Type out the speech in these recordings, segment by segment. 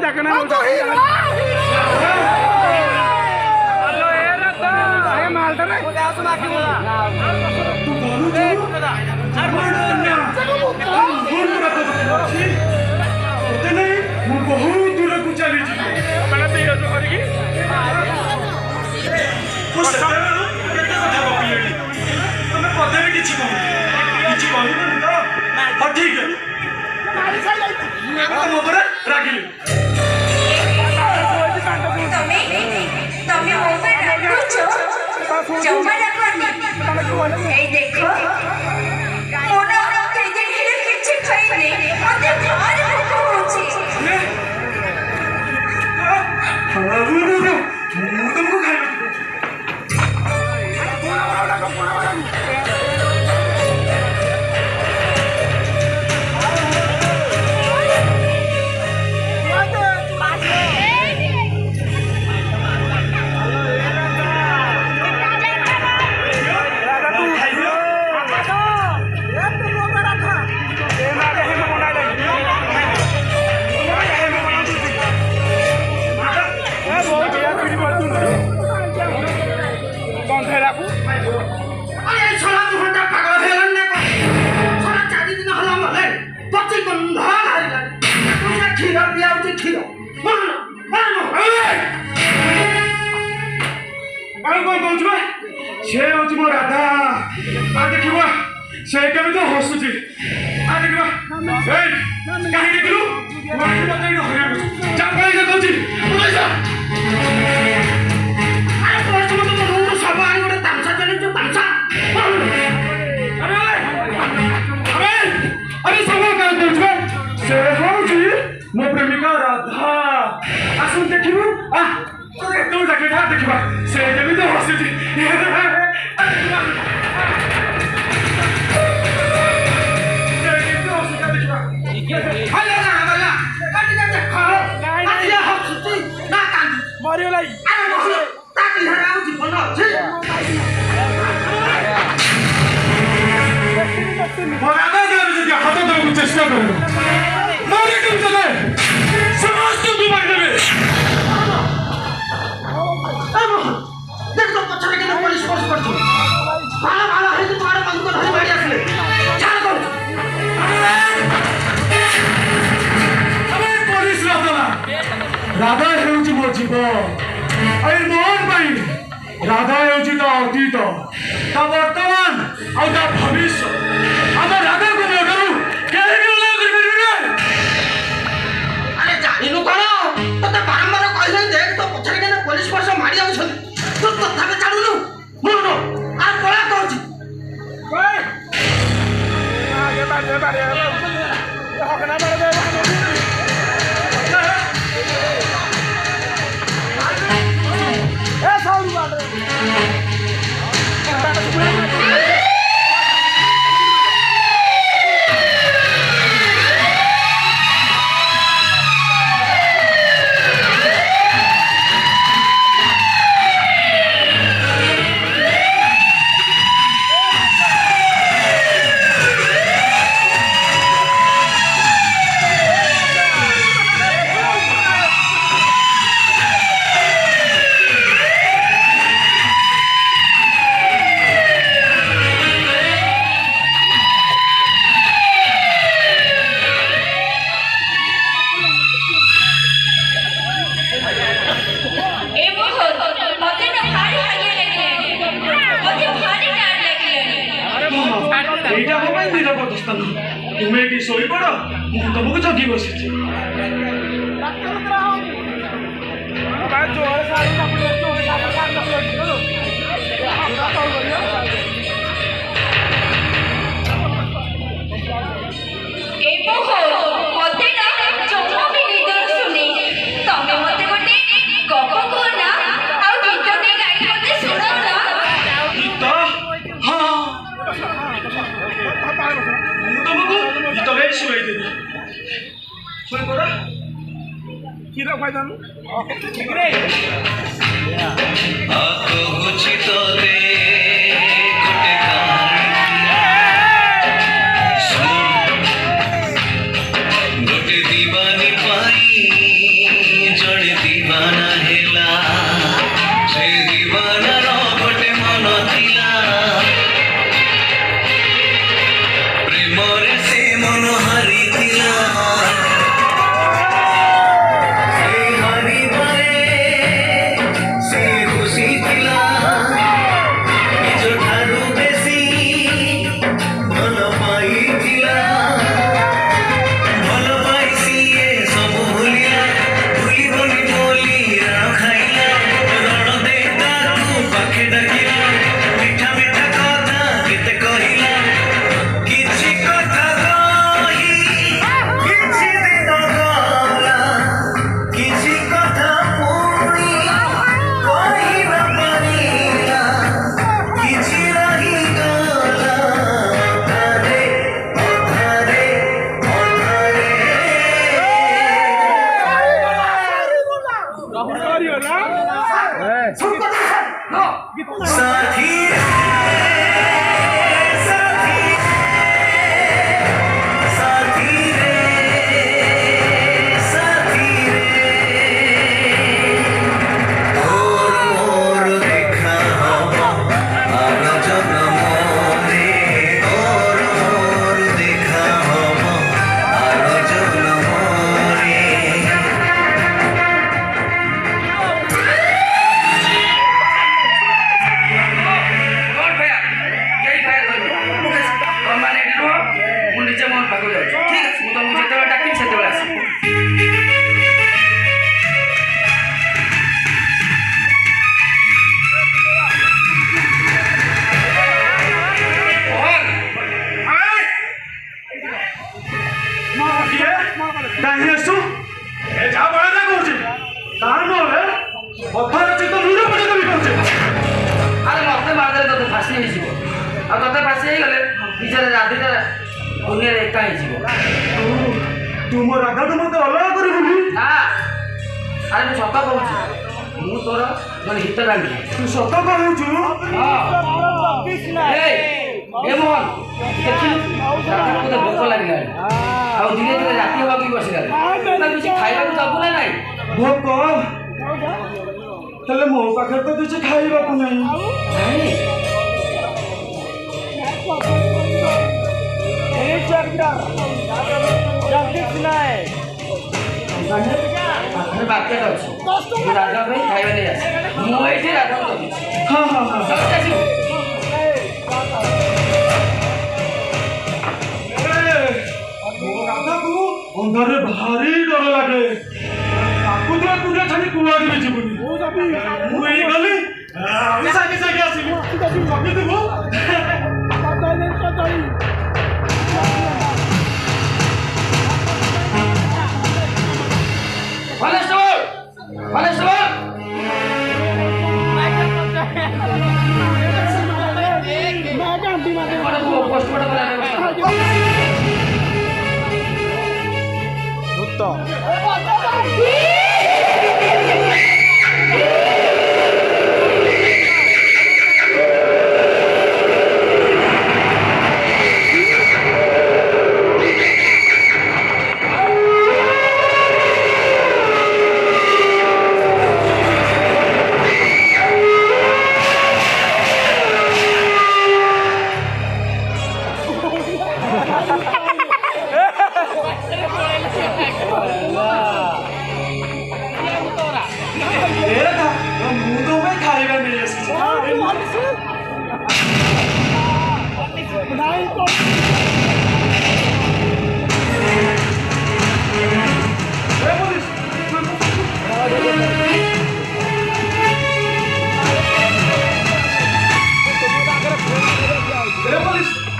देखना बहुत दूर को चली तुम्हें पता भी किसी हाँ ठीक है तुम ऊपर राखिली तुमको खाई से हूँ मो राधा आ देख से केमी हसुची आ देख कहीं देखलु सब आई गोटे तामसा चले तामसा अरे सब से हूँ मो प्रेमिका राधा आसु देखू तू देखा देखा से केमी हसुची चेष्टा कर राधा हूँ मो जीव मोहन राधा हूँ तो अतीत तो वर्तमान आउ भविष्य आम राधा को मोटू जानू कौन ते बारंबार कहले देख तो पछरे के पुलिस परस मारी आउ तू तथा छाड़ू मुनो आ पळा कहूची आगे बारे हकना बारे ए साउंड बारे तुम्हें ये शोई पड़ तुमको जगी बसी दीवानी पाई ଦେଲେ ବିଚାରେ ରାଧିଟା ଦୁନିଆରେ ଏକା ହେଇଯିବ। ତୁମ ରାଧାକୁ ମତେ ଅଲଗା କରିବୁନି। ନା ଆରେ ମୁଁ ସତ କହୁଛି, ମୁଁ ତୋର ଜଣେ ହିତକାଙ୍ଗୀ। ତୁ ସତ କହୁଛୁ? ଏ ମୋହନ ଦେଖିଲୁ ମତେ ଭୋକ ଲାଗିଲାଣି, ଆଉ ଧୀରେ ଧୀରେ ରାତି ହେବାକୁ ବି ବସିଲାଣି। କିଛି ଖାଇବାକୁ ଦବୁ ନା ନାଇଁ? ଭୋକ ହେଲେ ମୋ ପାଖରେ ତ କିଛି ଖାଇବାକୁ ନାହିଁ। ପାଖରେ ବାକ୍ୟଟା ଅଛି, ତୁ ରାଧା ପାଇଁ ଖାଇବା ନେଇ ଆସ। ମୁଁ ଏଇଠି ରାଧାକୁ ଦେଉଛି। ହଁ ହଁ ହଁ ଆସିବୁ। ରାଧାକୁ ଅନ୍ଧାରରେ ଭାରି ଡର ଲାଗେ। ତାକୁ ତ ଏକୁଟିଆ ଛାଡ଼ି କୁଆଡ଼େ ବି ଯିବୁନି। ମୁଁ ଏଇ ଗଲି ସାଙ୍ଗେ ସାଙ୍ଗେ ଆସିବି। ଜଗିଥିବୁ।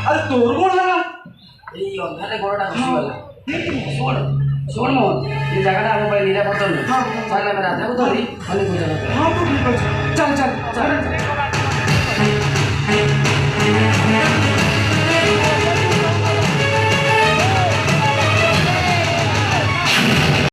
अरे तोर कौन है? এই অন্ধারে গোড়টা খসিগলা। শোন মোহন, এই জায়গাটা আমি পাই নিরাপত্তা নয়। তাহলে আমি রাধাকে ধরি অনেক বুঝানো। हाँ तो ठीक है चल चल चल।